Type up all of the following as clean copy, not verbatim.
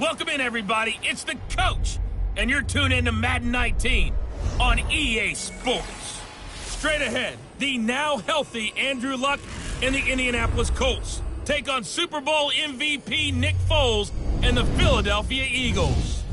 Welcome in, everybody. It's the coach, and you're tuned in to Madden 19 on EA Sports. Straight ahead, the now healthy Andrew Luck and the Indianapolis Colts take on Super Bowl MVP Nick Foles and the Philadelphia Eagles.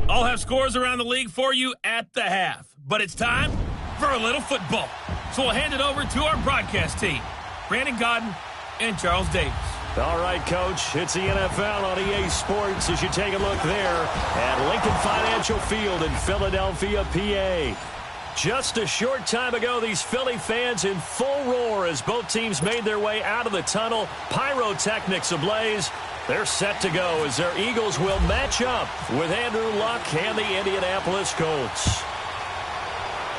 I'll have scores around the league for you at the half, but it's time for a little football. So we'll hand it over to our broadcast team, Brandon Godden and Charles Davis. All right, Coach, it's the NFL on EA Sports as you take a look there at Lincoln Financial Field in Philadelphia, PA. Just a short time ago, these Philly fans in full roar as both teams made their way out of the tunnel. Pyrotechnics ablaze. They're set to go as their Eagles will match up with Andrew Luck and the Indianapolis Colts.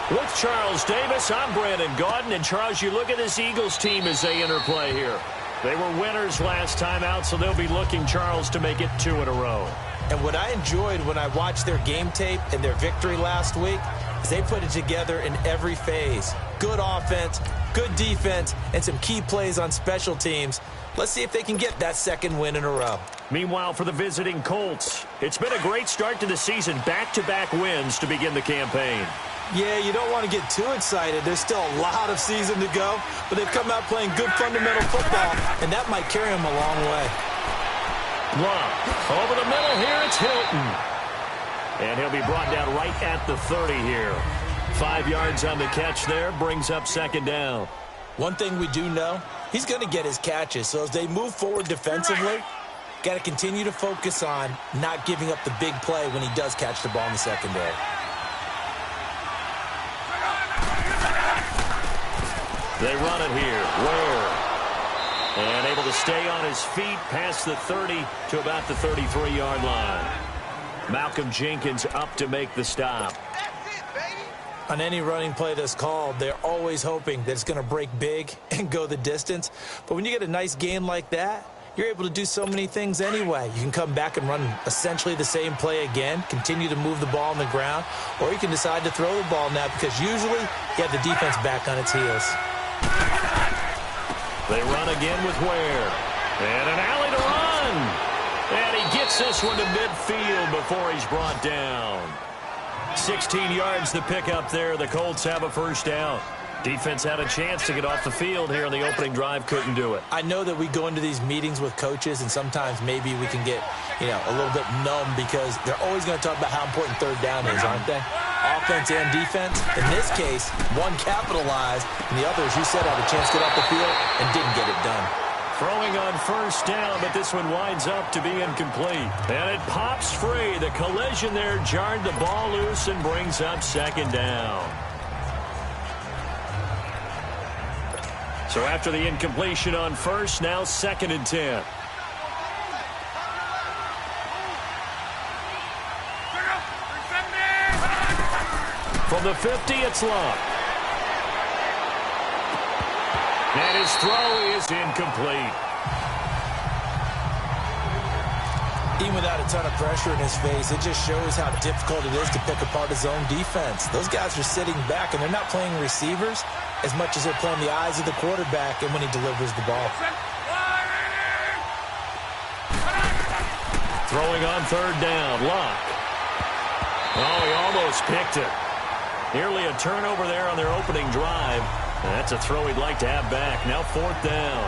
With Charles Davis, I'm Brandon Gaudin. And, Charles, you look at this Eagles team as they interplay here. They were winners last time out, so they'll be looking, Charles, to make it 2 in a row. And what I enjoyed when I watched their game tape and their victory last week is they put it together in every phase. Good offense, good defense, and some key plays on special teams. Let's see if they can get that second win in a row. Meanwhile, for the visiting Colts, it's been a great start to the season. Back-to-back wins to begin the campaign. Yeah, you don't want to get too excited. There's still a lot of season to go, but they've come out playing good fundamental football, and that might carry them a long way. Luck over the middle here, it's Hilton. And he'll be brought down right at the 30 here. 5 yards on the catch there, brings up second down. One thing we do know, he's going to get his catches, so as they move forward defensively, got to continue to focus on not giving up the big play when he does catch the ball in the secondary. They run it here. Ware. And able to stay on his feet past the 30 to about the 33-yard line. Malcolm Jenkins up to make the stop. On any running play that's called, they're always hoping that it's going to break big and go the distance. But when you get a nice gain like that, you're able to do so many things anyway. You can come back and run essentially the same play again, continue to move the ball on the ground, or you can decide to throw the ball now because usually you have the defense back on its heels. They run again with Ware. And an alley to run. And he gets this one to midfield before he's brought down. 16 yards to pick up there. The Colts have a first down. Defense had a chance to get off the field here on the opening drive. Couldn't do it. I know that we go into these meetings with coaches, and sometimes maybe we can get, a little bit numb because they're always going to talk about how important third down is, aren't they? Offense and defense. In this case, one capitalized, and the other, as you said, had a chance to get off the field and didn't get it done. Throwing on first down, but this one winds up to be incomplete. And it pops free. The collision there jarred the ball loose and brings up second down. So after the incompletion on first, now 2nd and 10. From the 50, it's Luck. And his throw is incomplete. Even without a ton of pressure in his face, it just shows how difficult it is to pick apart his own defense. Those guys are sitting back, and they're not playing receivers as much as they're playing the eyes of the quarterback and when he delivers the ball. Throwing on third down, Luck. Oh, he almost picked it. Nearly a turnover there on their opening drive. That's a throw he'd like to have back. Now 4th down.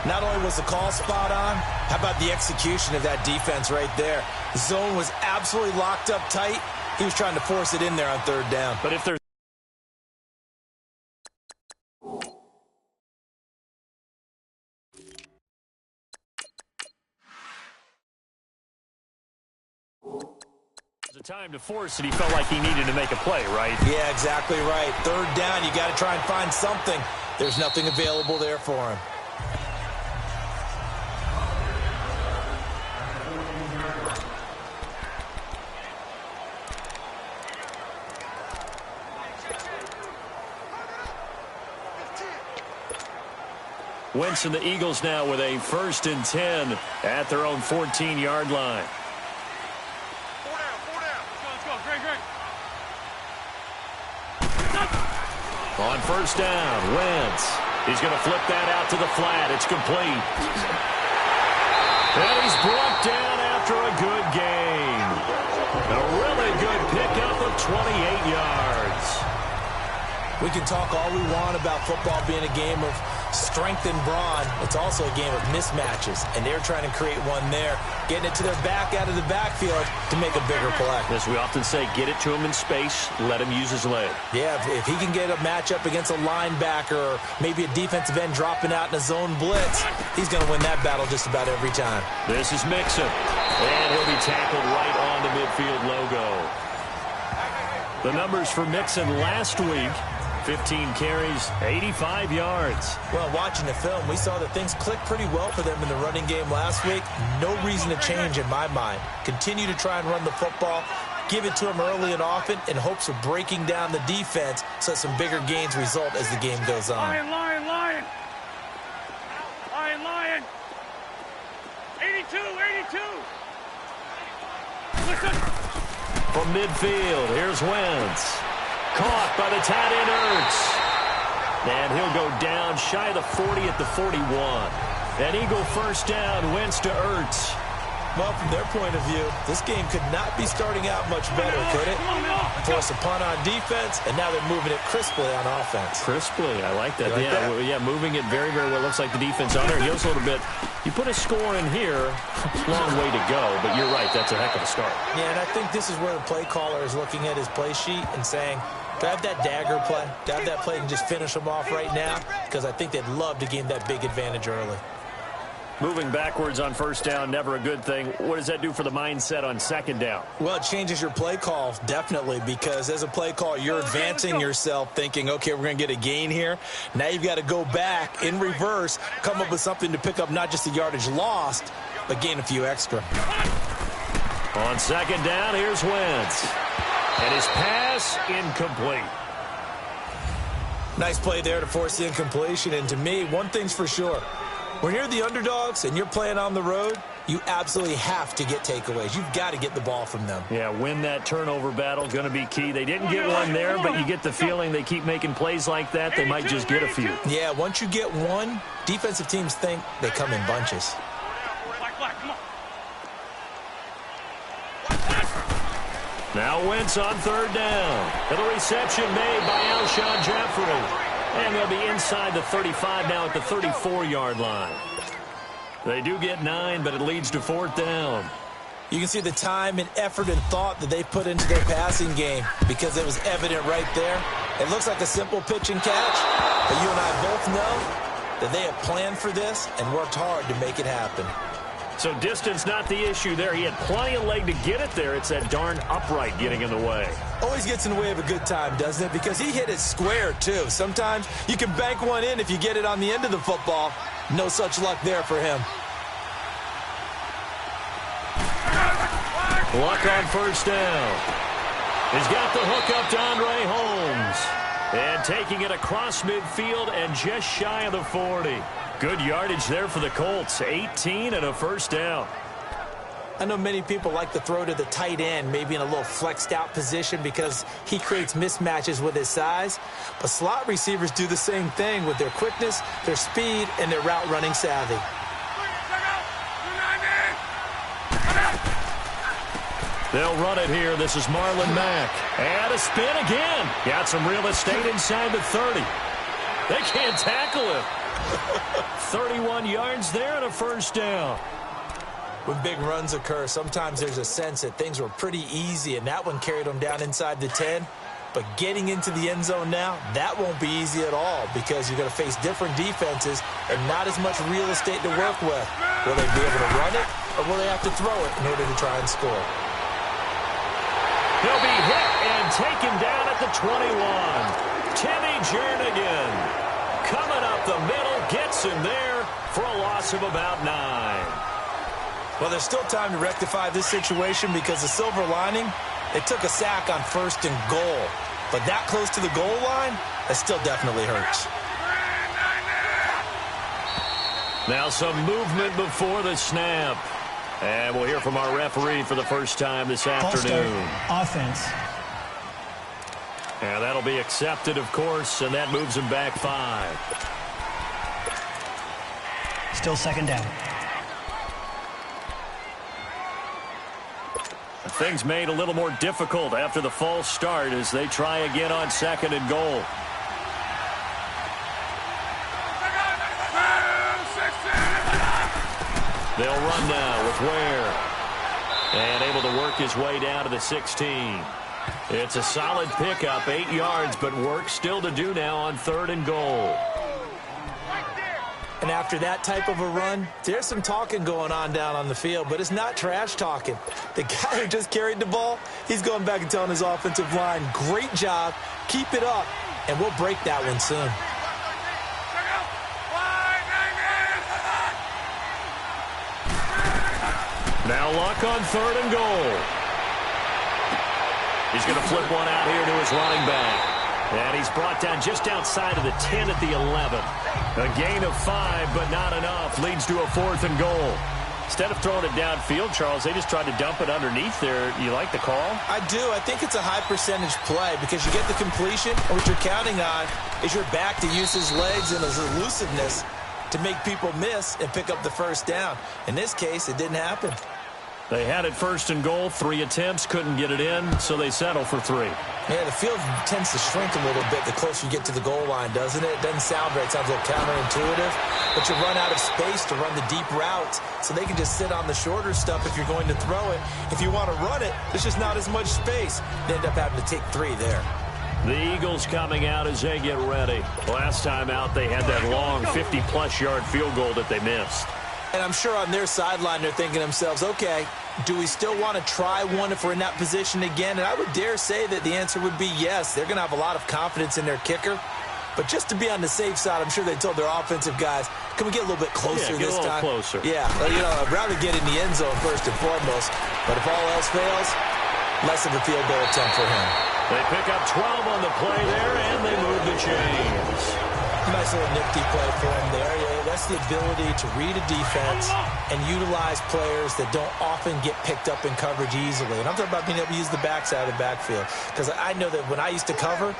Not only was the call spot on, how about the execution of that defense right there? The zone was absolutely locked up tight. He was trying to force it in there on third down. But if there's a time to force it, he felt like he needed to make a play, right? Yeah, exactly right. Third down, you got to try and find something. There's nothing available there for him. Wentz and the Eagles now with a 1st and 10 at their own 14-yard line. On first down, Wentz. He's going to flip that out to the flat. It's complete. And he's brought down after a good gain. A really good pickup of 28 yards. We can talk all we want about football being a game of strength and brawn. It's also a game of mismatches, and they're trying to create one there, getting it to their back out of the backfield to make a bigger play. As we often say, get it to him in space, let him use his leg. Yeah, if he can get a matchup against a linebacker or maybe a defensive end dropping out in a zone blitz, he's going to win that battle just about every time. This is Mixon, and he'll be tackled right on the midfield logo. The numbers for Mixon last week: 15 carries, 85 yards. Well, watching the film, we saw that things clicked pretty well for them in the running game last week. No reason to change in my mind. Continue to try and run the football, give it to them early and often in hopes of breaking down the defense so some bigger gains result as the game goes on. Lion, lion, lion. Lion, lion. 82, 82. Listen. From midfield, here's Wentz. Caught by the tight end, Ertz. And he'll go down shy of the 40 at the 41. An Eagle first down, Wentz to Ertz. Well, from their point of view, this game could not be starting out much better, could it? Force a punt on defense, and now they're moving it crisply on offense. Crisply, I like that. Like that? Yeah, moving it very, very well. Looks like the defense on there heals a little bit. You put a score in here, long way to go, but you're right, that's a heck of a start. Yeah, and I think this is where the play caller is looking at his play sheet and saying, do I have that dagger play? Do I have that play and just finish them off right now? Because I think they'd love to gain that big advantage early. Moving backwards on first down, never a good thing. What does that do for the mindset on second down? Well, it changes your play call, definitely, because as a play call, you're advancing yourself thinking, okay, we're going to get a gain here. Now you've got to go back in reverse, come up with something to pick up not just the yardage lost, but gain a few extra. On second down, here's Wentz. And his pass incomplete. Nice play there to force the incompletion. And to me, one thing's for sure. When you're the underdogs and you're playing on the road, you absolutely have to get takeaways. You've got to get the ball from them. Yeah, win that turnover battle, going to be key. They didn't get one there, but you get the feeling they keep making plays like that, they might just get a few. Yeah, once you get one, defensive teams think they come in bunches. Now Wentz on third down. And the reception made by Alshon Jeffrey. And they'll be inside the 35 now at the 34-yard line. They do get 9, but it leads to fourth down. You can see the time and effort and thought that they put into their passing game because it was evident right there. It looks like a simple pitch and catch, but you and I both know that they have planned for this and worked hard to make it happen. So distance not the issue there. He had plenty of leg to get it there. It's that darn upright getting in the way. Always gets in the way of a good time, doesn't it? Because he hit it square, too. Sometimes you can bank one in if you get it on the end of the football. No such luck there for him. Luck on first down. He's got the hook up to Andre Holmes. And taking it across midfield and just shy of the 40. Good yardage there for the Colts. 18 and a first down. I know many people like to throw to the tight end, maybe in a little flexed out position because he creates mismatches with his size. But slot receivers do the same thing with their quickness, their speed, and their route running savvy. They'll run it here. This is Marlon Mack. And a spin again. Got some real estate inside the 30. They can't tackle him. 31 yards there and a first down. When big runs occur, sometimes there's a sense that things were pretty easy, and that one carried them down inside the 10. But getting into the end zone now, that won't be easy at all because you're going to face different defenses and not as much real estate to work with. Will they be able to run it, or will they have to throw it in order to try and score? He'll be hit and taken down at the 21. Timmy Jernigan coming up the middle, gets him there for a loss of about 9. Well, there's still time to rectify this situation because the silver lining, they took a sack on first and goal. But that close to the goal line, that still definitely hurts. Now some movement before the snap. And we'll hear from our referee for the first time this afternoon. Offense. And that'll be accepted, of course, and that moves him back 5. Still second down. Things made a little more difficult after the false start as they try again on 2nd and goal. They'll run now with Ware. And able to work his way down to the 16. It's a solid pickup, 8 yards, but work still to do now on 3rd and goal. And after that type of a run, there's some talking going on down on the field, but it's not trash talking. The guy who just carried the ball, he's going back and telling his offensive line, great job, keep it up, and we'll break that one soon. Now Luck on 3rd and goal. He's going to flip one out here to his running back. And he's brought down just outside of the 10 at the 11. A gain of 5, but not enough. Leads to a 4th and goal. Instead of throwing it downfield, Charles, they just tried to dump it underneath there. You like the call? I do. I think it's a high percentage play because you get the completion, and what you're counting on is your back to use his legs and his elusiveness to make people miss and pick up the first down. In this case, it didn't happen. They had it 1st and goal, 3 attempts, couldn't get it in, so they settle for 3. Yeah, the field tends to shrink a little bit the closer you get to the goal line, doesn't it? It doesn't sound right. It sounds a little counterintuitive. But you run out of space to run the deep routes, so they can just sit on the shorter stuff if you're going to throw it. If you want to run it, there's just not as much space. They end up having to take 3 there. The Eagles coming out as they get ready. Last time out, they had that long 50-plus yard field goal that they missed. And I'm sure on their sideline they're thinking to themselves, okay, do we still want to try one if we're in that position again? And I would dare say that the answer would be yes. They're going to have a lot of confidence in their kicker. But just to be on the safe side, I'm sure they told their offensive guys, can we get a little bit closer this time? Closer. Yeah, I'd rather get in the end zone first and foremost. But if all else fails, less of a field goal attempt for him. They pick up 12 on the play there, and they move the chains. Nice little nifty play for him there. Yeah, that's the ability to read a defense and utilize players that don't often get picked up in coverage easily. And I'm talking about being able to use the backside of the backfield. Because I know that when I used to cover,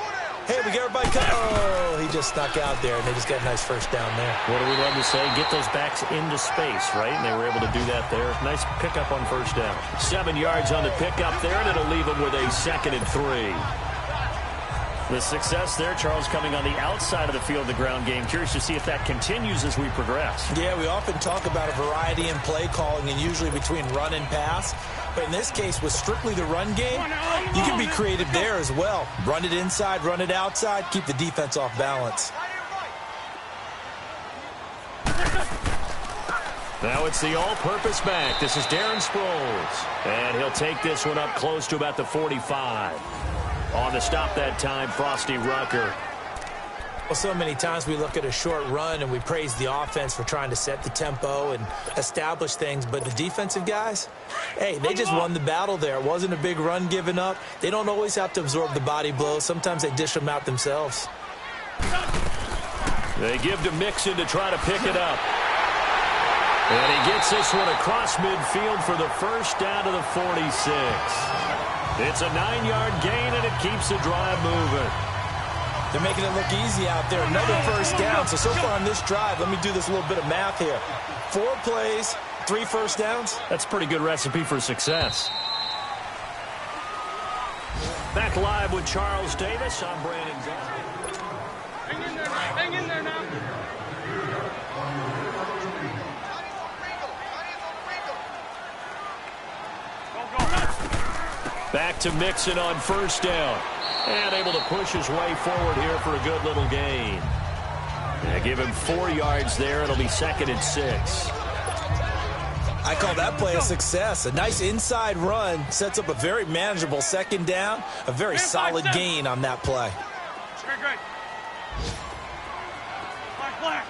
hey, we got everybody cover. Oh, he just snuck out there, and they just got a nice first down there. What do we love to say? Get those backs into space, right? And they were able to do that there. Nice pickup on first down. 7 yards on the pickup there, and it'll leave them with a 2nd and 3. The success there, Charles, coming on the outside of the field, the ground game. Curious to see if that continues as we progress. Yeah, we often talk about a variety in play calling and usually between run and pass. But in this case, with strictly the run game, you can be creative there as well. Run it inside, run it outside, keep the defense off balance. Now it's the all-purpose back. This is Darren Sproles. And he'll take this one up close to about the 45. On the stop that time, Frosty Rucker. Well, so many times we look at a short run and we praise the offense for trying to set the tempo and establish things. But the defensive guys, hey, they just won the battle there. It wasn't a big run given up. They don't always have to absorb the body blows. Sometimes they dish them out themselves. They give to Mixon to try to pick it up. And he gets this one across midfield for the first down to the 46. It's a 9-yard gain, and it keeps the drive moving. They're making it look easy out there. Another first down. So far on this drive, let me do this little bit of math here. 4 plays, 3 first downs. That's a pretty good recipe for success. Back live with Charles Davis. I'm Brandon Jones. Hang in there now. Back to Mixon on first down. And able to push his way forward here for a good little gain. And give him 4 yards there. It'll be 2nd and 6. I call that play a success. A nice inside run sets up a very manageable 2nd down. A very solid gain on that play. Great. Black.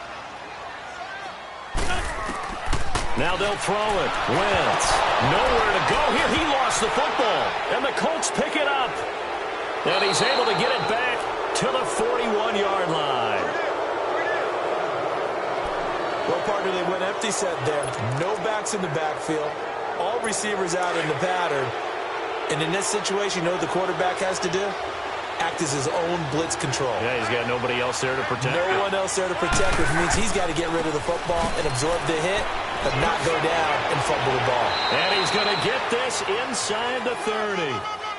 Now they'll throw it. Wentz. Nowhere to go here. He lost the football. And the Colts pick it up. And he's able to get it back to the 41-yard line. Well, partner, they went empty set there. No backs in the backfield. All receivers out in the pattern. And in this situation, you know what the quarterback has to do? Act as his own blitz control. Yeah, he's got nobody else there to protect him. No one else there to protect him, which means he's got to get rid of the football and absorb the hit. but not go down and fumble the ball. And he's going to get this inside the 30.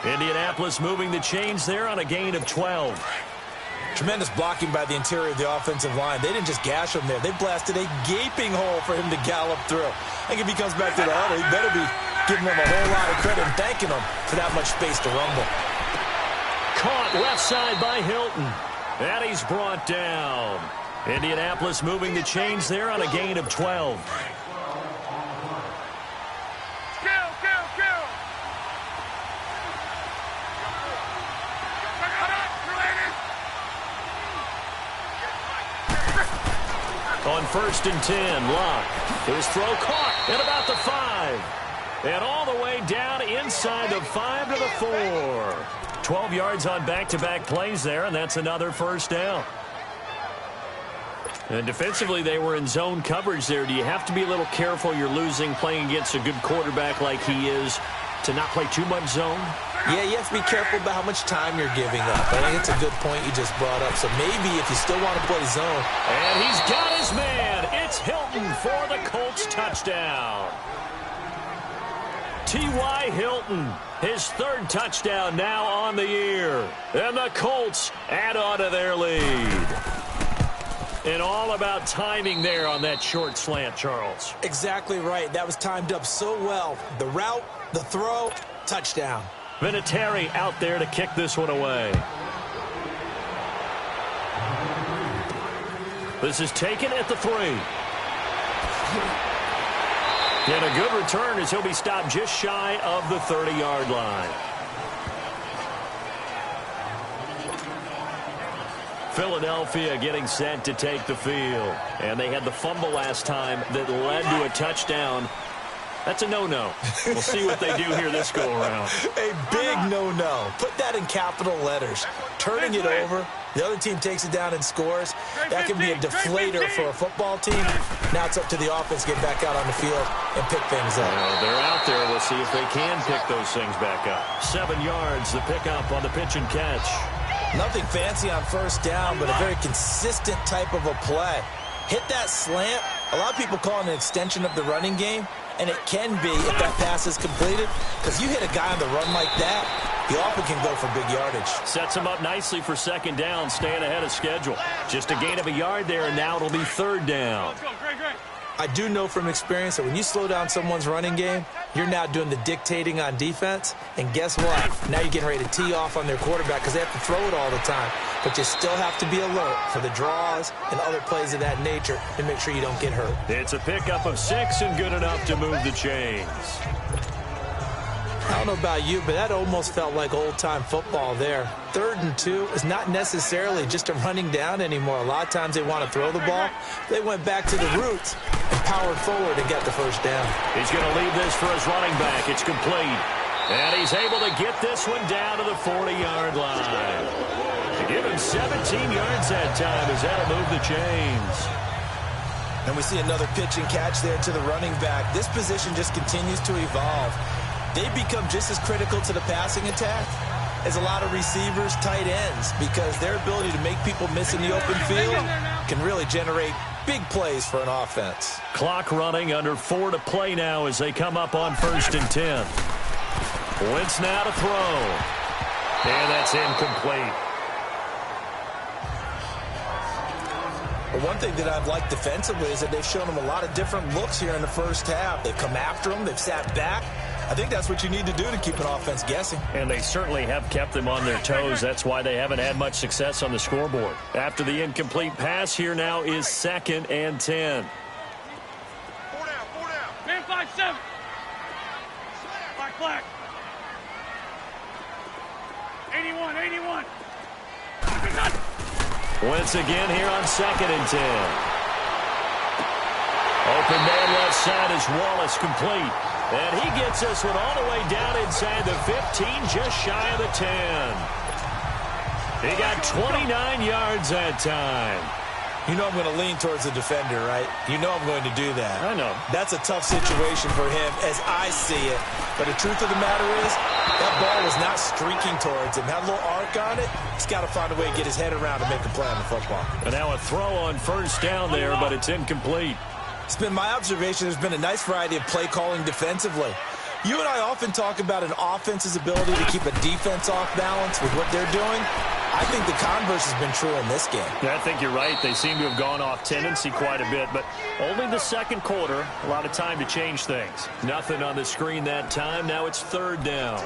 Indianapolis moving the chains there on a gain of 12. Tremendous blocking by the interior of the offensive line. They didn't just gash him there. They blasted a gaping hole for him to gallop through. I think if he comes back to the huddle, he better be giving them a whole lot of credit and thanking them for that much space to rumble. Caught left side by Hilton. And he's brought down. Indianapolis moving the chains there on a gain of 12. On 1st and 10, Locke. His throw caught at about the 5. And all the way down inside the 5 to the 4. 12 yards on back-to-back plays there, and that's another first down. And defensively, they were in zone coverage there. Do you have to be a little careful you're losing playing against a good quarterback like he is to not play too much zone? Yeah, you have to be careful about how much time you're giving up. I think it's a good point you just brought up. So maybe if you still want to play zone. And he's got his man. It's Hilton for the Colts touchdown. T.Y. Hilton, his 3rd touchdown now on the year. And the Colts add on to their lead. And all about timing there on that short slant, Charles. Exactly right. That was timed up so well. The route, the throw, touchdown. Vinatieri out there to kick this one away. This is taken at the 3. And a good return as he'll be stopped just shy of the 30-yard line. Philadelphia getting set to take the field. And they had the fumble last time that led to a touchdown. That's a no-no. We'll see what they do here this go-around. A big no-no. Put that in capital letters. Turning it over, the other team takes it down and scores. That can be a deflator for a football team. Now it's up to the offense to get back out on the field and pick things up. Well, they're out there. We'll see if they can pick those things back up. 7 yards, the pickup on the pitch and catch. Nothing fancy on first down, but a very consistent type of a play. Hit that slant. A lot of people call it an extension of the running game. And it can be if that pass is completed. Because you hit a guy on the run like that, he often can go for big yardage. Sets him up nicely for 2nd down, staying ahead of schedule. Just a gain of a yard there, and now it'll be 3rd down. Let's go, great. I do know from experience that when you slow down someone's running game, you're now doing the dictating on defense. And guess what? Now you're getting ready to tee off on their quarterback because they have to throw it all the time. But you still have to be alert for the draws and other plays of that nature to make sure you don't get hurt. It's a pickup of 6 and good enough to move the chains. I don't know about you, but that almost felt like old-time football there. 3rd and 2 is not necessarily just a running down anymore. A lot of times they want to throw the ball. They went back to the roots and powered forward and got the first down. He's going to leave this for his running back. It's complete. And he's able to get this one down to the 40-yard line. To give him 17 yards that time as that'll move the chains. And we see another pitch and catch there to the running back. This position just continues to evolve. They become just as critical to the passing attack as a lot of receivers, tight ends, because their ability to make people miss in the open field can really generate big plays for an offense. Clock running, under 4 to play now as they come up on 1st and 10. Wentz now to throw. And that's incomplete. Well, one thing that I've liked defensively is that they've shown them a lot of different looks here in the first half. They've come after them. They've sat back. I think that's what you need to do to keep an offense guessing. And they certainly have kept them on their toes. That's why they haven't had much success on the scoreboard. After the incomplete pass, here now is 2nd and 10. 4 down. Man 5-7. Black. 81. Wentz again here on 2nd and 10. Open man left side is Wallace, complete. And he gets this one all the way down inside the 15, just shy of the 10. He got 29 yards that time. You know I'm going to lean towards the defender, right? You know I'm going to do that. I know. That's a tough situation for him as I see it. But the truth of the matter is, that ball was not streaking towards him. Had a little arc on it. He's got to find a way to get his head around and make a play on the football. And now a throw on 1st down there, but it's incomplete. It's been my observation there's been a nice variety of play calling defensively. You and I often talk about an offense's ability to keep a defense off balance with what they're doing. I think the converse has been true in this game. Yeah, I think you're right. They seem to have gone off tendency quite a bit, but only the second quarter. A lot of time to change things. Nothing on the screen that time. Now it's third down.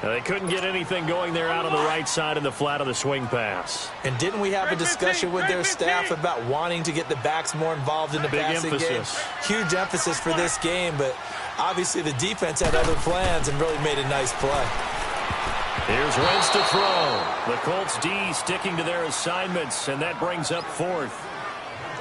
Now, they couldn't get anything going there out on the right side in the flat of the swing pass. And didn't we have a discussion with their staff about wanting to get the backs more involved in the passing game? Huge emphasis for this game, but obviously the defense had other plans and really made a nice play. Here's Wentz to throw. The Colts D sticking to their assignments, and that brings up fourth.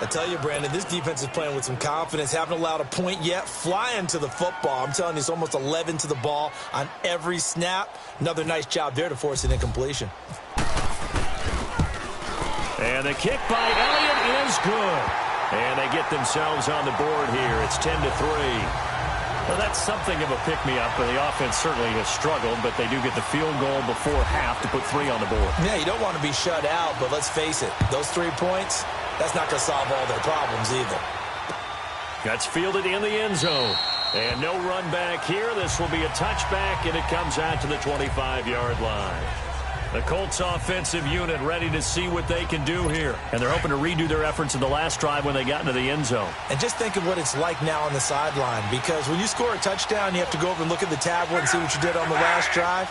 I tell you, Brandon, this defense is playing with some confidence. Haven't allowed a point yet. Flying to the football. I'm telling you, it's almost 11 to the ball on every snap. Another nice job there to force an incompletion. And the kick by Elliott is good. And they get themselves on the board here. It's 10-3. Well, that's something of a pick-me-up. The offense certainly has struggled, but they do get the field goal before half to put 3 on the board. Yeah, you don't want to be shut out, but let's face it. Those 3 points, that's not going to solve all their problems either. That's fielded in the end zone. And no run back here. This will be a touchback, and it comes out to the 25-yard line. The Colts offensive unit ready to see what they can do here. And they're hoping to redo their efforts in the last drive when they got into the end zone. And just think of what it's like now on the sideline, because when you score a touchdown, you have to go over and look at the tablet and see what you did on the last drive.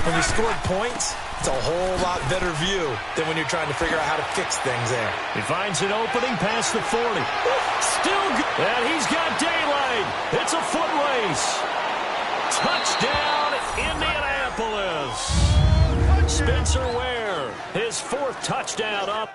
When you scored points, it's a whole lot better view than when you're trying to figure out how to fix things there. He finds an opening past the 40. Still good. And he's got daylight. It's a foot race. Touchdown, Indianapolis. Spencer Ware, his 4th touchdown up.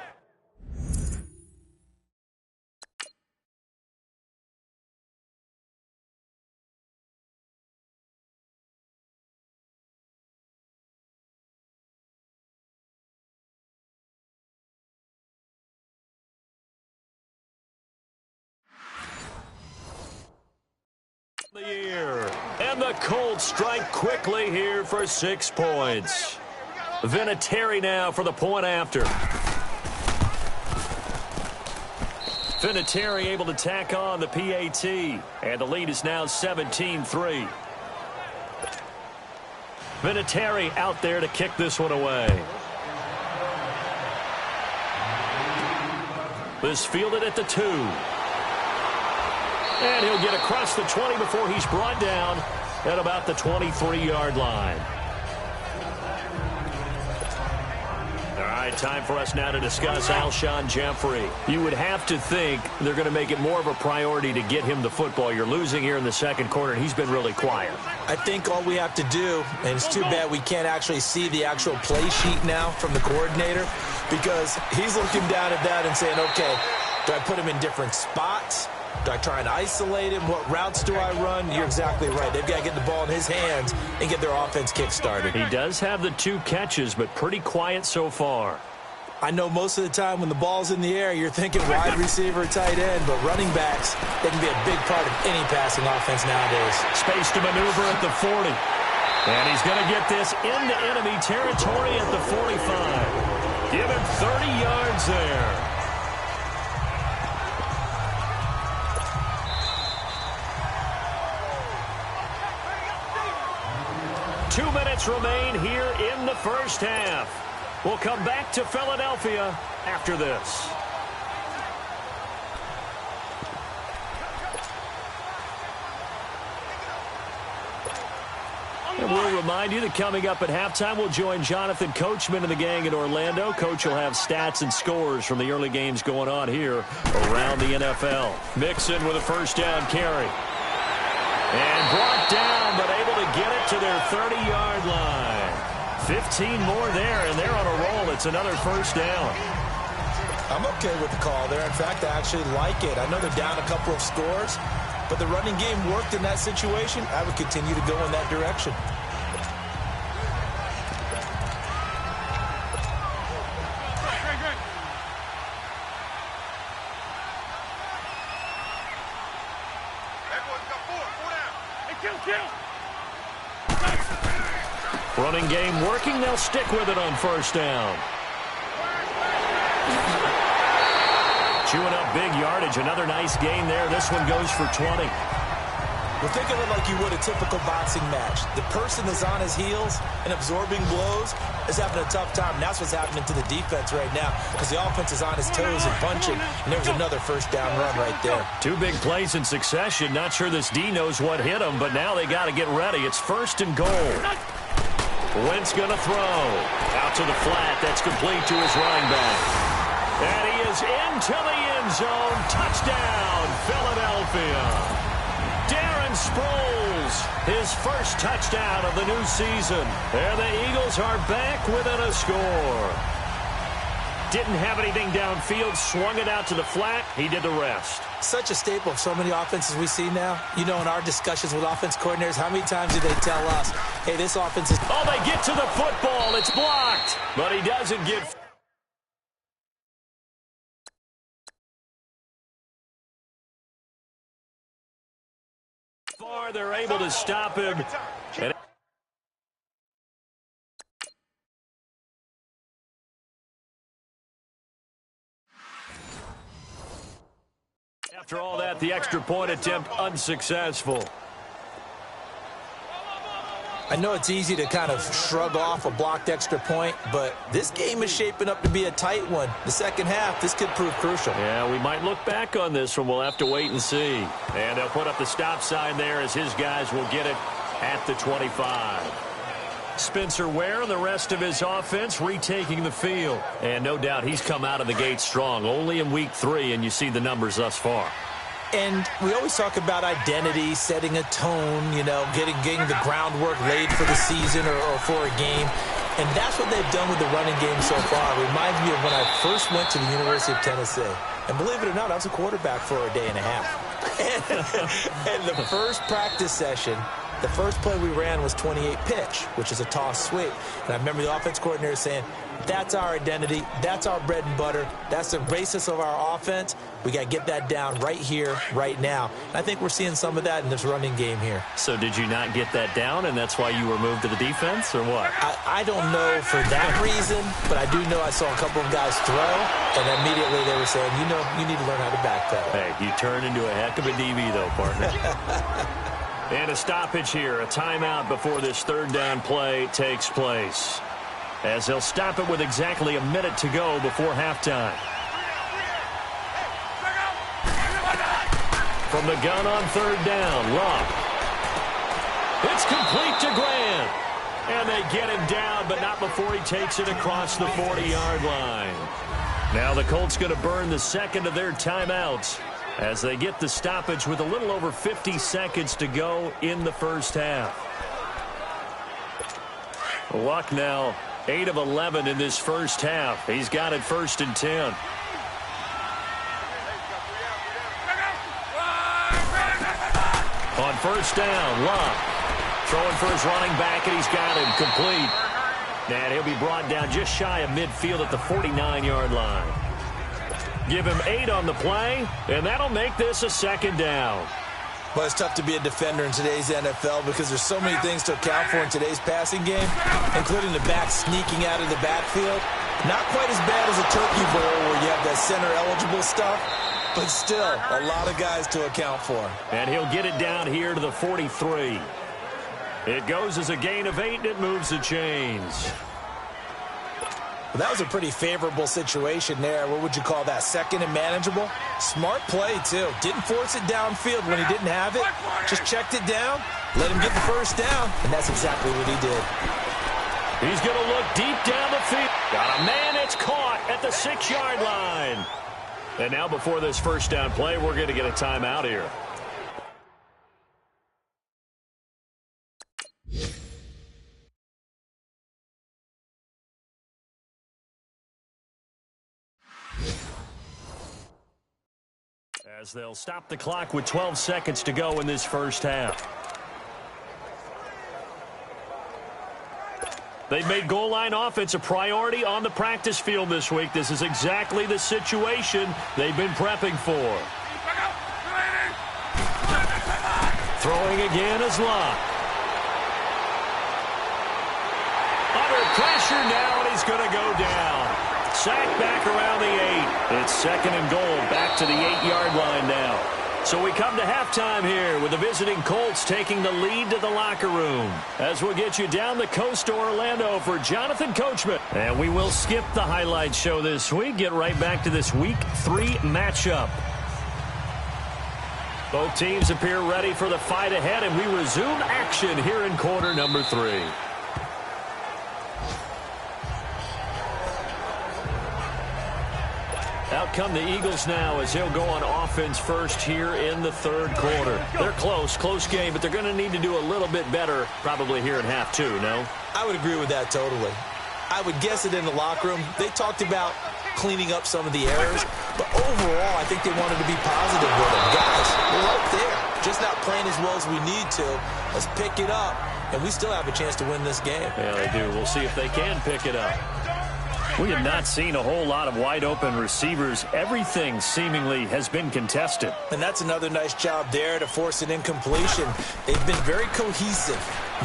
The year. And the Colts strike quickly here for 6 points. Vinatieri now for the point after. Vinatieri able to tack on the PAT. And the lead is now 17-3. Vinatieri out there to kick this one away. This fielded at the 2. And he'll get across the 20 before he's brought down at about the 23-yard line. All right, time for us now to discuss Alshon Jeffrey. You would have to think they're going to make it more of a priority to get him the football. You're losing here in the second quarter, and he's been really quiet. I think all we have to do, and it's too bad we can't actually see the actual play sheet now from the coordinator, because he's looking down at that and saying, okay, do I put him in different spots? Do I try and isolate him? What routes do I run? You're exactly right. They've got to get the ball in his hands and get their offense kick-started. He does have the 2 catches, but pretty quiet so far. I know most of the time when the ball's in the air, you're thinking wide receiver, tight end, but running backs, they can be a big part of any passing offense nowadays. Space to maneuver at the 40. And he's going to get this into enemy territory at the 45. Give him 30 yards there. 2 minutes remain here in the first half. We'll come back to Philadelphia after this. And we'll remind you that coming up at halftime, we'll join Jonathan Coachman and the gang in Orlando. Coach will have stats and scores from the early games going on here around the NFL. Mixon with a first down carry. And brought down, but able to get it to their 30-yard line. 15 more there, and they're on a roll. It's another first down. I'm okay with the call there. In fact, I actually like it. I know they're down a couple of scores, but the running game worked in that situation. I would continue to go in that direction. Running game working. They'll stick with it on first down. Chewing up big yardage. Another nice gain there. This one goes for 20. Well, think of it like you would a typical boxing match. The person that's on his heels and absorbing blows is having a tough time. And that's what's happening to the defense right now because the offense is on his toes and punching. And there was another first down run right there. Two big plays in succession. Not sure this D knows what hit him, but now they got to get ready. It's 1st and goal. Wentz going to throw. Out to the flat. That's complete to his running back. And he is into the end zone. Touchdown, Philadelphia. Darren Sproles, his first touchdown of the new season. And the Eagles are back within a score. Didn't have anything downfield, swung it out to the flat. He did the rest. Such a staple of so many offenses we see now. You know, in our discussions with offense coordinators, how many times do they tell us, hey, this offense is... Oh, they get to the football. It's blocked. But he doesn't get... far. They're able to stop him. And after all that, the extra point attempt unsuccessful. I know it's easy to kind of shrug off a blocked extra point, but this game is shaping up to be a tight one. The second half, this could prove crucial. Yeah, we might look back on this one. We'll have to wait and see. And they'll put up the stop sign there as his guys will get it at the 25. Spencer Ware and the rest of his offense retaking the field. And no doubt he's come out of the gate strong. Only in week 3, and you see the numbers thus far. And we always talk about identity, setting a tone, you know, getting the groundwork laid for the season or for a game. And that's what they've done with the running game so far. It reminds me of when I first went to the University of Tennessee. And believe it or not, I was a quarterback for a day and a half. and the first practice session, the first play we ran was 28 pitch, which is a toss sweep. And I remember the offense coordinator saying, that's our identity. That's our bread and butter. That's the basis of our offense. We got to get that down right here, right now. And I think we're seeing some of that in this running game here. So did you not get that down, and that's why you were moved to the defense, or what? I don't know for that reason, but I do know I saw a couple of guys throw, and immediately they were saying, you know, you need to learn how to backpedal. Hey, you turn into a heck of a DB, though, partner. And a stoppage here, a timeout before this third down play takes place, as they'll stop it with exactly a minute to go before halftime. From the gun on third down, Luck. It's complete to Grant. And they get him down, but not before he takes it across the 40-yard line. Now the Colts going to burn the second of their timeouts as they get the stoppage with a little over 50 seconds to go in the first half. Luck now 8 of 11 in this first half. He's got it 1st and 10. On first down, Luck throwing for his running back, and he's got him complete. And he'll be brought down just shy of midfield at the 49-yard line. Give him 8 on the play, and that'll make this a second down. Well, it's tough to be a defender in today's NFL because there's so many things to account for in today's passing game, including the back sneaking out of the backfield. Not quite as bad as a turkey bowl where you have that center-eligible stuff, but still a lot of guys to account for. And he'll get it down here to the 43. It goes as a gain of 8, and it moves the chains. Well, that was a pretty favorable situation there. What would you call that? Second and manageable? Smart play, too. Didn't force it downfield when he didn't have it. Just checked it down, let him get the first down, and that's exactly what he did. He's going to look deep down the field. Got a man. It's caught at the 6-yard line. And now before this first down play, we're going to get a timeout here. As they'll stop the clock with 12 seconds to go in this first half. They've made goal line offense a priority on the practice field this week. This is exactly the situation they've been prepping for. Throwing again is Luck. Under pressure now, and he's going to go down. Sack back around the 8. It's 2nd and goal, back to the 8-yard line now. So we come to halftime here with the visiting Colts taking the lead to the locker room. As we'll get you down the coast to Orlando for Jonathan Coachman. And we will skip the highlight show this week. Get right back to this Week 3 matchup. Both teams appear ready for the fight ahead, and we resume action here in quarter number 3. Out come the Eagles now as he'll go on offense first here in the 3rd quarter. They're close game, but they're going to need to do a little bit better probably here in half 2, no? I would agree with that totally. I would guess it in the locker room. They talked about cleaning up some of the errors, but overall I think they wanted to be positive with them. Guys, we're right there. Just not playing as well as we need to. Let's pick it up, and we still have a chance to win this game. Yeah, they do. We'll see if they can pick it up. We have not seen a whole lot of wide-open receivers. Everything seemingly has been contested. And that's another nice job there to force an incompletion. They've been very cohesive,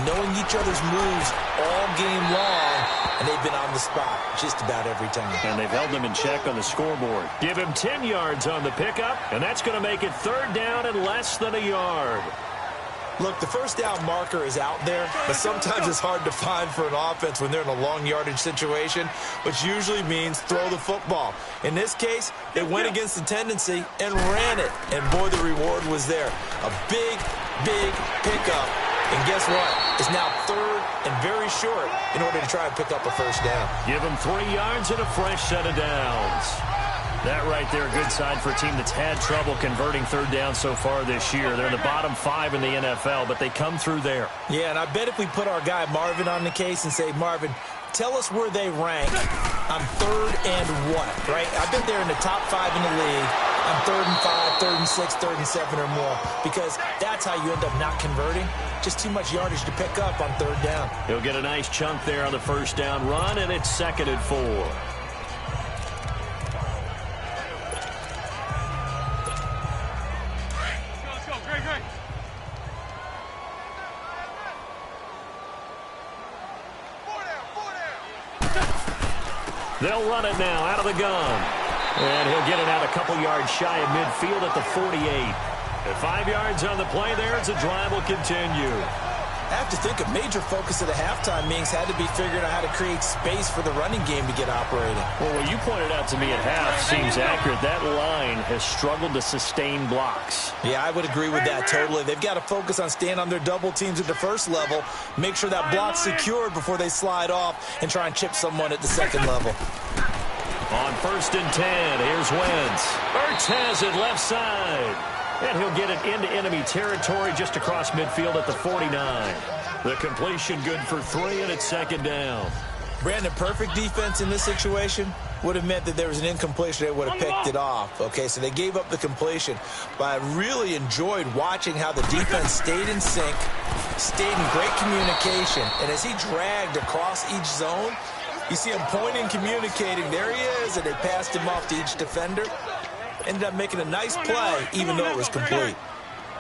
knowing each other's moves all game long, and they've been on the spot just about every time. And they've held them in check on the scoreboard. Give him 10 yards on the pickup, and that's going to make it 3rd down and less than a yard. Look, the first down marker is out there, but sometimes it's hard to find for an offense when they're in a long yardage situation, which usually means throw the football. In this case, they went against the tendency and ran it, and boy, the reward was there. A big pickup, and guess what? It's now 3rd and very short in order to try and pick up a first down. Give them 3 yards and a fresh set of downs. That right there, a good sign for a team that's had trouble converting 3rd down so far this year. They're in the bottom 5 in the NFL, but they come through there. Yeah, and I bet if we put our guy Marvin on the case and say, Marvin, tell us where they rank on 3rd and what, right? I bet they're in the top 5 in the league on 3rd and 5, 3rd and 6, 3rd and 7 or more, because that's how you end up not converting. Just too much yardage to pick up on 3rd down. He'll get a nice chunk there on the first down run, and it's 2nd and 4. They'll run it now out of the gun. And he'll get it out a couple yards shy of midfield at the 48. At 5 yards on the play there as the drive will continue. I have to think a major focus of the halftime meetings had to be figuring out how to create space for the running game to get operating. Well, what you pointed out to me at half seems accurate. That line has struggled to sustain blocks. Yeah, I would agree with that totally. They've got to focus on staying on their double teams at the first level, make sure that block's secured before they slide off and try and chip someone at the second level. On 1st and 10, here's Wentz. Ertz has it left side. And he'll get it into enemy territory just across midfield at the 49. The completion good for 3, and it's 2nd down. Brandon, perfect defense in this situation would have meant that there was an incompletion. They would have picked it off. Okay, so they gave up the completion. But I really enjoyed watching how the defense stayed in sync, stayed in great communication. And as he dragged across each zone, you see him pointing, communicating. There he is, and they passed him off to each defender. Ended up making a nice play, even though it was complete.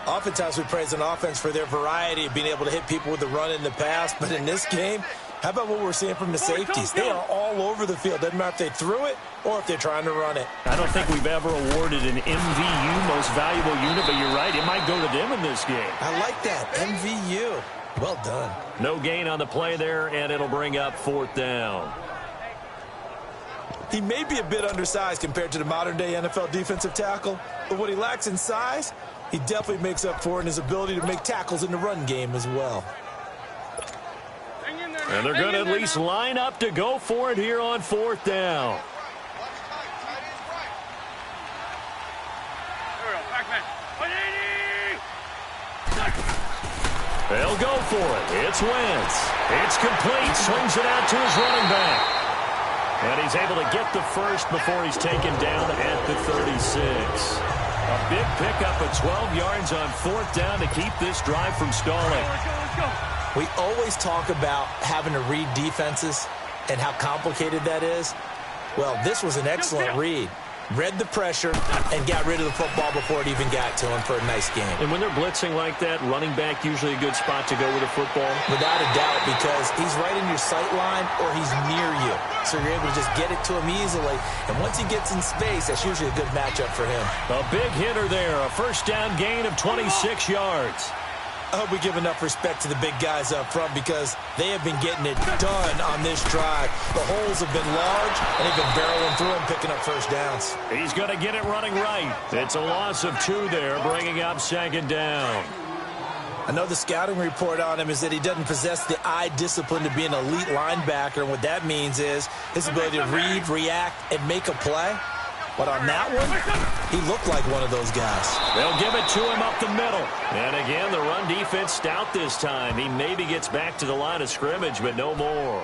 Oftentimes we praise an offense for their variety of being able to hit people with the run in the pass, but in this game, how about what we're seeing from the safeties? They are all over the field. Doesn't matter if they threw it or if they're trying to run it. I don't think we've ever awarded an MVU, most valuable unit, but you're right, it might go to them in this game. I like that, MVU. Well done. No gain on the play there, and it'll bring up 4th down. He may be a bit undersized compared to the modern-day NFL defensive tackle, but what he lacks in size, he definitely makes up for in his ability to make tackles in the run game as well. And they're going to at least line up to go for it here on 4th down. They'll go for it. It's Wentz. It's complete. Swings it out to his running back. And he's able to get the first before he's taken down at the 36. A big pickup of 12 yards on 4th down to keep this drive from stalling. We always talk about having to read defenses and how complicated that is. Well, this was an excellent read. read the pressure, and got rid of the football before it even got to him for a nice game. And when they're blitzing like that, running back usually a good spot to go with a football? Without a doubt, because he's right in your sight line or he's near you. So you're able to just get it to him easily. And once he gets in space, that's usually a good matchup for him. A big hitter there, a first down gain of 26 yards. I hope we give enough respect to the big guys up front because they have been getting it done on this drive. The holes have been large, and they've been barreling through them, picking up first downs. He's going to get it running right. It's a loss of 2 there, bringing up second down. I know the scouting report on him is that he doesn't possess the eye discipline to be an elite linebacker, and what that means is his ability to read, react, and make a play. But on that one, he looked like one of those guys. They'll give it to him up the middle. And again, the run defense stout this time. He maybe gets back to the line of scrimmage, but no more.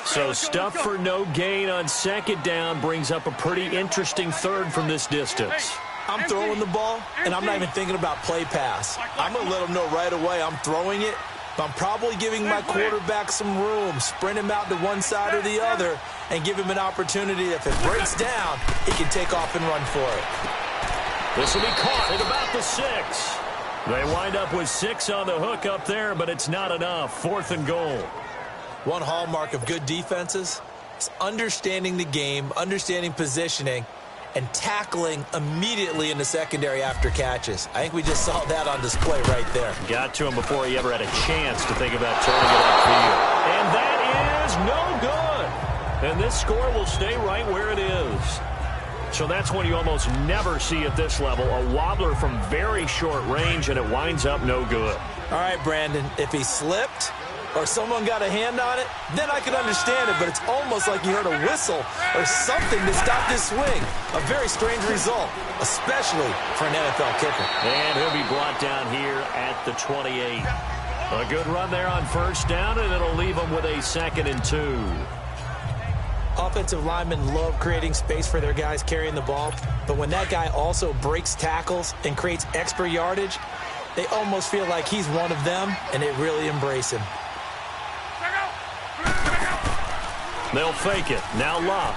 So stuff for no gain on second down brings up a pretty interesting third from this distance. I'm throwing the ball, and I'm not even thinking about play pass. I'm going to let him know right away I'm throwing it. But I'm probably giving my quarterback some room, sprint him out to one side or the other, and give him an opportunity. If it breaks down, he can take off and run for it. This will be caught at about the 6. They wind up with 6 on the hook up there, but it's not enough. 4th and goal. One hallmark of good defenses is understanding the game, understanding positioning, and tackling immediately in the secondary after catches. I think we just saw that on display right there. Got to him before he ever had a chance to think about turning it upfield. And that is no good. And this score will stay right where it is. So that's one you almost never see at this level. A wobbler from very short range, and it winds up no good. All right, Brandon, if he slipped or someone got a hand on it, then I could understand it, but it's almost like you heard a whistle or something to stop this swing. A very strange result, especially for an NFL kicker. And he'll be brought down here at the 28. A good run there on first down, and it'll leave him with a 2nd and 2. Offensive linemen love creating space for their guys carrying the ball, but when that guy also breaks tackles and creates extra yardage, they almost feel like he's one of them, and they really embrace him. They'll fake it. Now Locke.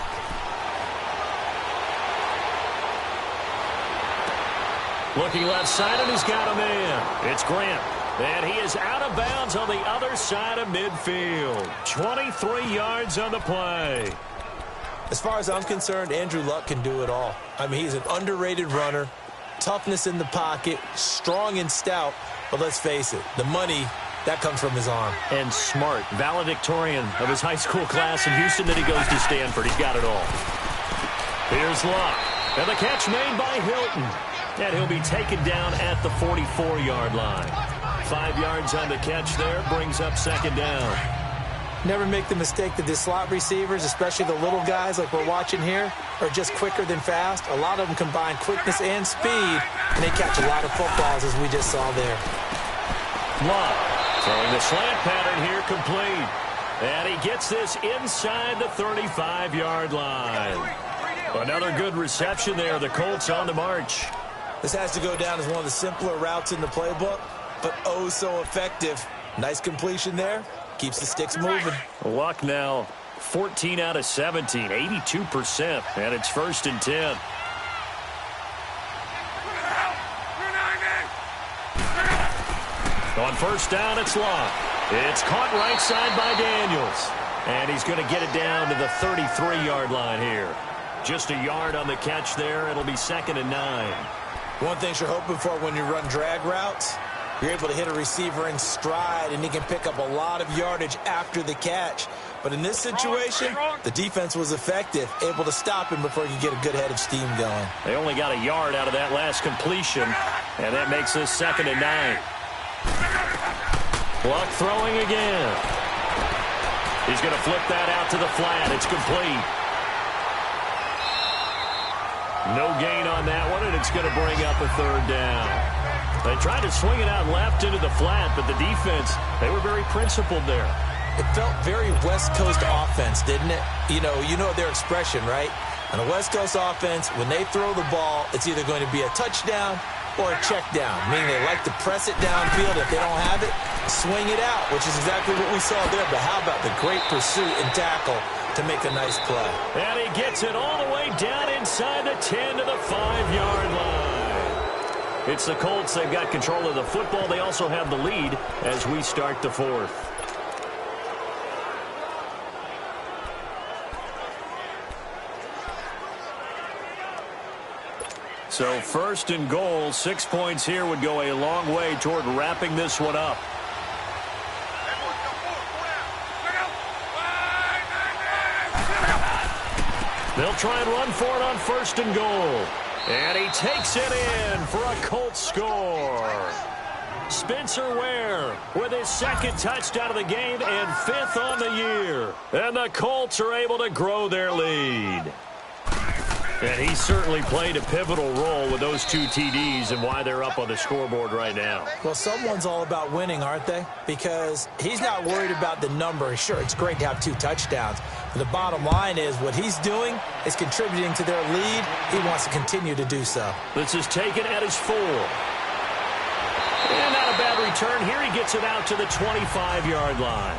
Looking left side, and he's got a man. It's Grant. And he is out of bounds on the other side of midfield. 23 yards on the play. As far as I'm concerned, Andrew Luck can do it all. I mean, he's an underrated runner, toughness in the pocket, strong and stout. But let's face it, the money, that comes from his arm. And smart, valedictorian of his high school class in Houston. Then he goes to Stanford. He's got it all. Here's Luck. And the catch made by Hilton. And he'll be taken down at the 44-yard line. 5 yards on the catch there, brings up second down. Never make the mistake that the slot receivers, especially the little guys like we're watching here, are just quicker than fast. A lot of them combine quickness and speed, and they catch a lot of footballs, as we just saw there. Luck throwing the slant pattern here complete. And he gets this inside the 35-yard line. Another good reception there. The Colts on the march. This has to go down as one of the simpler routes in the playbook, but oh so effective. Nice completion there. Keeps the sticks moving. Luck now 14 out of 17, 82%, and it's 1st and 10. On first down, it's Luck. It's caught right side by Daniels, and he's going to get it down to the 33-yard line here. Just a yard on the catch there. It'll be 2nd and 9. One thing you're hoping for when you run drag routes, you're able to hit a receiver in stride, and he can pick up a lot of yardage after the catch. But in this situation, the defense was effective, able to stop him before he could get a good head of steam going. They only got a yard out of that last completion, and that makes this 2nd and 9. Luck throwing again. He's going to flip that out to the flat. It's complete. No gain on that one, and it's going to bring up a 3rd down. They tried to swing it out left into the flat, but the defense, they were very principled there. It felt very West Coast offense, didn't it? You know their expression, right? On a West Coast offense, when they throw the ball, it's either going to be a touchdown or a check down, meaning they like to press it downfield. If they don't have it, swing it out, which is exactly what we saw there. But how about the great pursuit and tackle to make a nice play. And he gets it all the way down inside the 10 to the 5-yard line. It's the Colts. They've got control of the football. They also have the lead as we start the fourth. So first and goal, 6 points here would go a long way toward wrapping this one up. They'll try and run for it on first and goal. And he takes it in for a Colts score. Spencer Ware with his second touchdown of the game and 5th on the year. And the Colts are able to grow their lead. And he certainly played a pivotal role with those 2 TDs and why they're up on the scoreboard right now. Well, someone's all about winning, aren't they? Because he's not worried about the number. Sure, it's great to have 2 touchdowns. But the bottom line is what he's doing is contributing to their lead. He wants to continue to do so. This is taken at his 4. And not a bad return. Here he gets it out to the 25-yard line.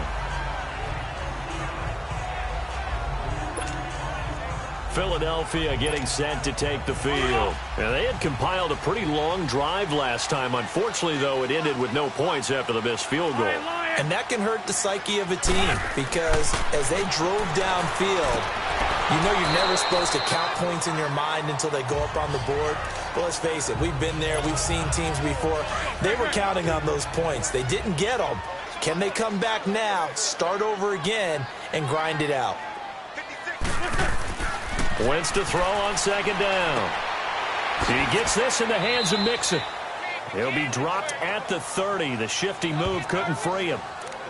Philadelphia getting set to take the field. And they had compiled a pretty long drive last time. Unfortunately, though, it ended with no points after the missed field goal. And that can hurt the psyche of a team because as they drove downfield, you know you're never supposed to count points in your mind until they go up on the board. Well, let's face it, we've been there. We've seen teams before. They were counting on those points. They didn't get them. Can they come back now, start over again, and grind it out? Wentz to throw on second down. He gets this in the hands of Mixon. He'll be dropped at the 30. The shifty move couldn't free him.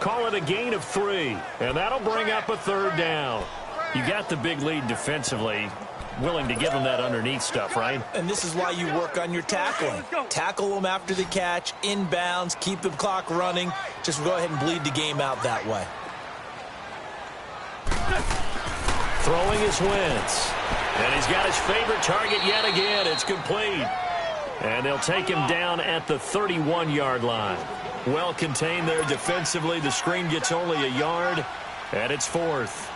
Call it a gain of 3, and that'll bring up a 3rd down. You got the big lead defensively. Willing to give them that underneath stuff, right? And this is why you work on your tackling. Tackle them after the catch, inbounds, keep the clock running. Just go ahead and bleed the game out that way. Throwing is Wentz. And he's got his favorite target yet again. It's complete. And they'll take him down at the 31-yard line. Well contained there defensively. The screen gets only a yard, and it's 4th.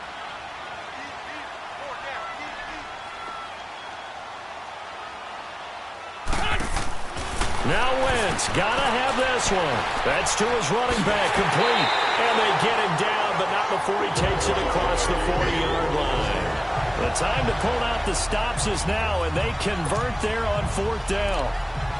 Now Wentz, gotta have this one. That's to his running back, complete. And they get him down, but not before he takes it across the 40-yard line. The time to pull out the stops is now, and they convert there on 4th down.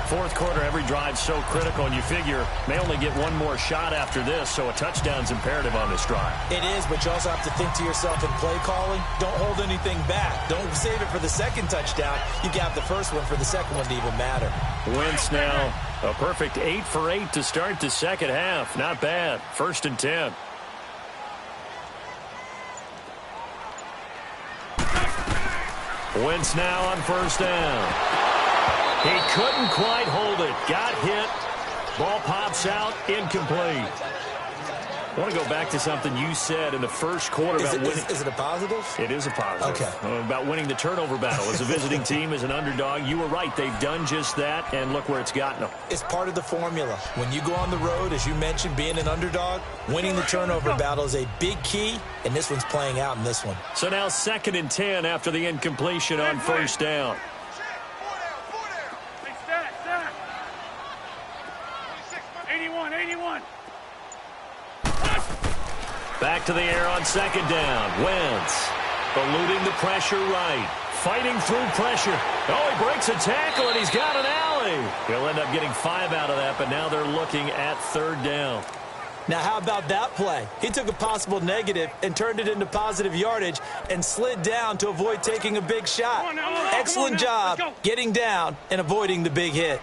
Fourth quarter, every drive's so critical, and you figure they only get one more shot after this, so a touchdown's imperative on this drive. It is, but you also have to think to yourself in play calling, don't hold anything back. Don't save it for the second touchdown. You got the first one for the second one to even matter. Wentz now a perfect 8 for 8 to start the second half. Not bad. 1st and 10. Wentz now on 1st down. He couldn't quite hold it. Got hit. Ball pops out. Incomplete. I want to go back to something you said in the first quarter about winning. Is it a positive? It is a positive. Okay. About winning the turnover battle. As a visiting team, as an underdog, you were right. They've done just that, and look where it's gotten them. It's part of the formula. When you go on the road, as you mentioned, being an underdog, winning the turnover battle is a big key, and this one's playing out in this one. So now 2nd and 10 after the incompletion on 1st down. Back to the air on 2nd down. Wentz eluding the pressure right. Fighting through pressure. Oh, he breaks a tackle, and he's got an alley. He'll end up getting 5 out of that, but now they're looking at 3rd down. Now, how about that play? He took a possible negative and turned it into positive yardage and slid down to avoid taking a big shot. Excellent job getting down and avoiding the big hit.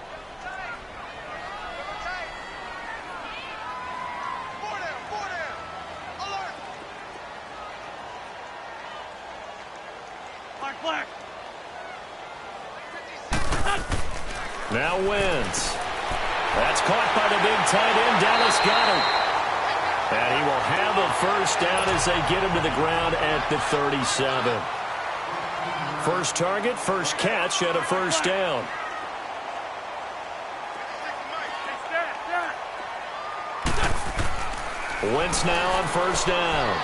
Now Wentz. That's caught by the big tight end, Dallas Goedert. And he will have a 1st down as they get him to the ground at the 37. First target, 1st catch at a 1st down. Wentz now on 1st down.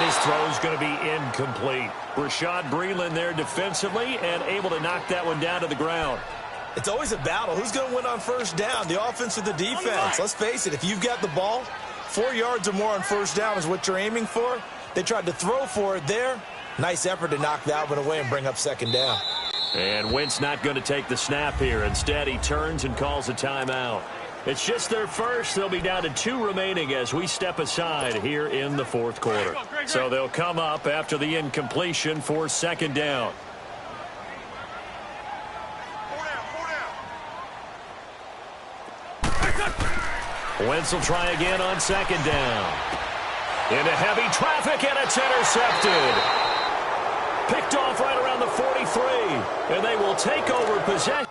his throw's going to be incomplete. Rashad Breeland there defensively and able to knock that one down to the ground. It's always a battle. Who's going to win on first down, the offense or the defense? Let's face it, if you've got the ball, 4 yards or more on first down is what you're aiming for. They tried to throw for it there. Nice effort to knock that one away and bring up second down. And Wentz not going to take the snap here. Instead, he turns and calls a timeout. It's just their first. They'll be down to 2 remaining as we step aside here in the fourth quarter. So they'll come up after the incompletion for second down. Wentz will try again on second down. Into heavy traffic, and it's intercepted. Picked off right around the 43, and they will take over possession.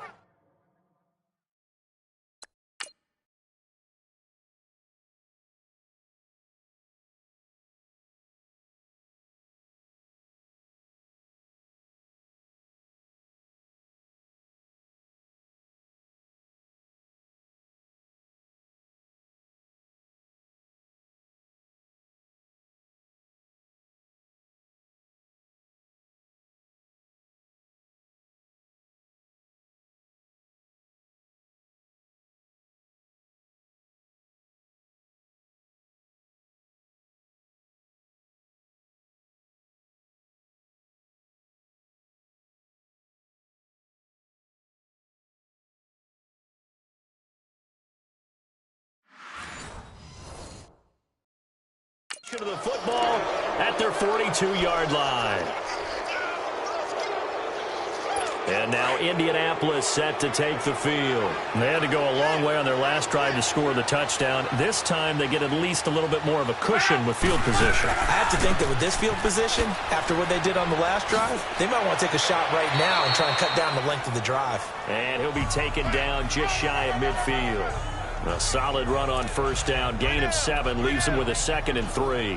To the football at their 42-yard line. And now Indianapolis set to take the field. They had to go a long way on their last drive to score the touchdown. This time they get at least a little bit more of a cushion with field position. I have to think that with this field position, after what they did on the last drive, they might want to take a shot right now and try and cut down the length of the drive. And he'll be taken down just shy of midfield. A solid run on first down. Gain of 7 leaves him with a 2nd and 3.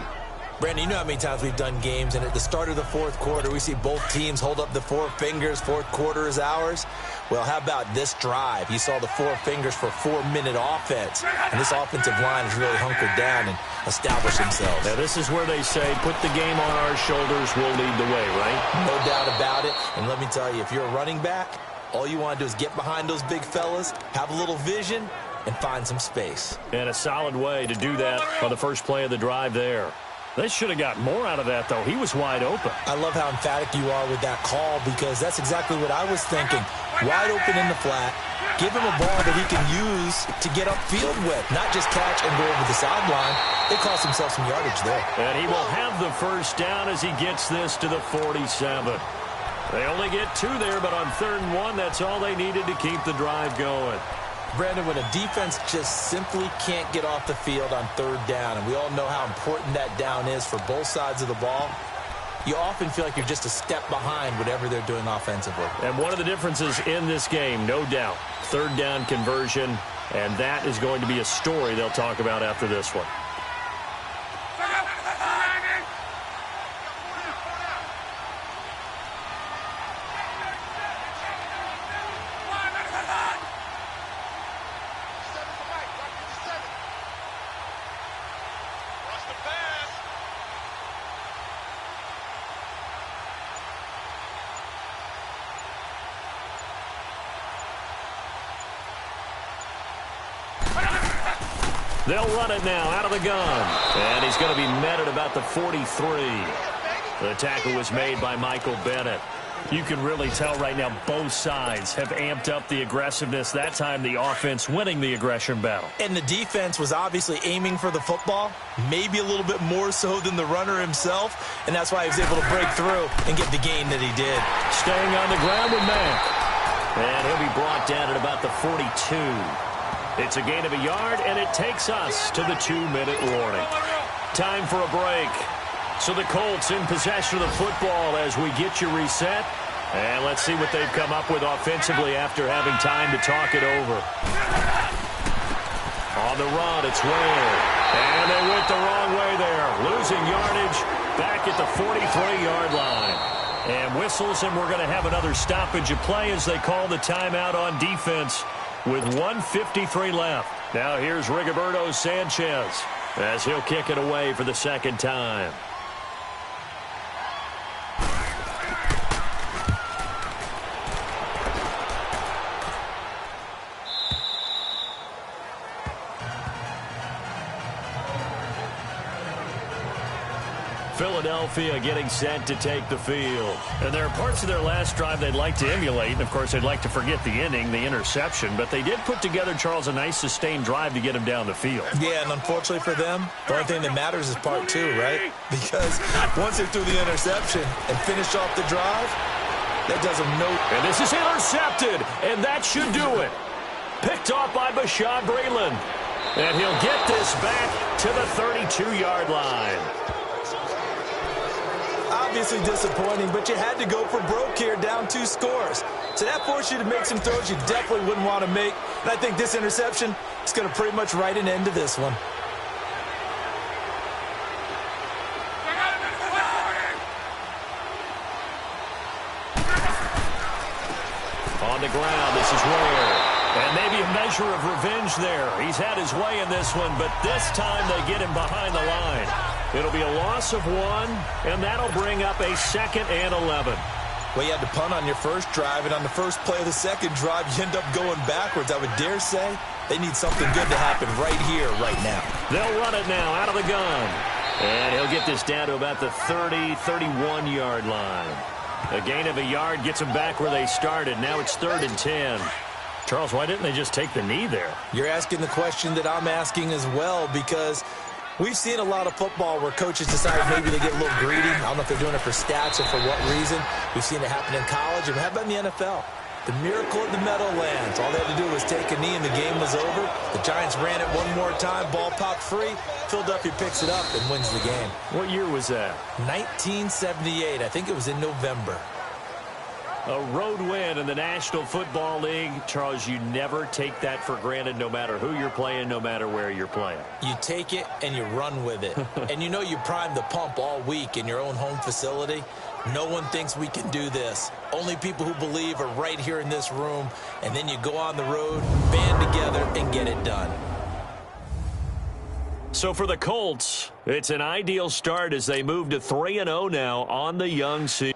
Brandon, you know how many times we've done games, and at the start of the fourth quarter, we see both teams hold up the 4 fingers, fourth quarter is ours. Well, how about this drive? You saw the 4 fingers for 4-minute offense, and this offensive line has really hunkered down and established themselves. Now, this is where they say, put the game on our shoulders, we'll lead the way, right? No doubt about it, and let me tell you, if you're a running back, all you want to do is get behind those big fellas, have a little vision, and find some space. And a solid way to do that on the first play of the drive there. They should have got more out of that, though. He was wide open. I love how emphatic you are with that call, because that's exactly what I was thinking. Wide open in the flat. Give him a ball that he can use to get upfield with, not just catch and go over the sideline. They cost themselves some yardage there. And he will have the first down as he gets this to the 47. They only get 2 there, but on 3rd and 1, that's all they needed to keep the drive going. Brandon, when a defense just simply can't get off the field on 3rd down, and we all know how important that down is for both sides of the ball, you often feel like you're just a step behind whatever they're doing offensively. And one of the differences in this game, no doubt, 3rd down conversion, and that is going to be a story they'll talk about after this one. They'll run it now out of the gun. And he's going to be met at about the 43. The tackle was made by Michael Bennett. You can really tell right now both sides have amped up the aggressiveness. That time the offense winning the aggression battle. And the defense was obviously aiming for the football, maybe a little bit more so than the runner himself, and that's why he was able to break through and get the gain that he did. Staying on the ground with Mack. And he'll be brought down at about the 42. It's a gain of a yard, and it takes us to the 2-minute warning. Time for a break. So the Colts in possession of the football as we get you reset. And let's see what they've come up with offensively after having time to talk it over. On the run, it's Ware. And they went the wrong way there. Losing yardage back at the 43-yard line. And whistles, and we're going to have another stoppage of play as they call the timeout on defense with 1:53 left. Now here's Rigoberto Sanchez as he'll kick it away for the 2nd time. Philadelphia getting set to take the field. And there are parts of their last drive they'd like to emulate. And, of course, they'd like to forget the inning, the interception. But they did put together, Charles, a nice sustained drive to get him down the field. Yeah, and unfortunately for them, the only thing that matters is part two, right? Because once they threw the interception and finished off the drive, that does them no... And this is intercepted, and that should do it. Picked off by Bashaud Breeland. And he'll get this back to the 32-yard line. Obviously disappointing, but you had to go for broke here, down 2 scores. So that forced you to make some throws you definitely wouldn't want to make. And I think this interception is going to pretty much write an end to this one. On the ground, this is Ware. And maybe a measure of revenge there. He's had his way in this one, but this time they get him behind the line. It'll be a loss of 1, and that'll bring up a 2nd and 11. Well, you had to punt on your first drive, and on the first play of the second drive, you end up going backwards. I would dare say they need something good to happen right here, right now. They'll run it now out of the gun. And he'll get this down to about the 30, 31-yard line. A gain of a yard gets them back where they started. Now it's 3rd and 10. Charles, why didn't they just take the knee there? You're asking the question that I'm asking as well, because we've seen a lot of football where coaches decide maybe they get a little greedy. I don't know if they're doing it for stats or for what reason. We've seen it happen in college, and how about in the NFL? The miracle of the Meadowlands. All they had to do was take a knee, and the game was over. The Giants ran it one more time. Ball popped free. Philadelphia picks it up and wins the game. What year was that? 1978. I think it was in November. A road win in the National Football League. Charles, you never take that for granted, no matter who you're playing, no matter where you're playing. You take it and you run with it. And you know you primed the pump all week in your own home facility. No one thinks we can do this. Only people who believe are right here in this room. And then you go on the road, band together, and get it done. So for the Colts, it's an ideal start as they move to 3-0 now on the young season.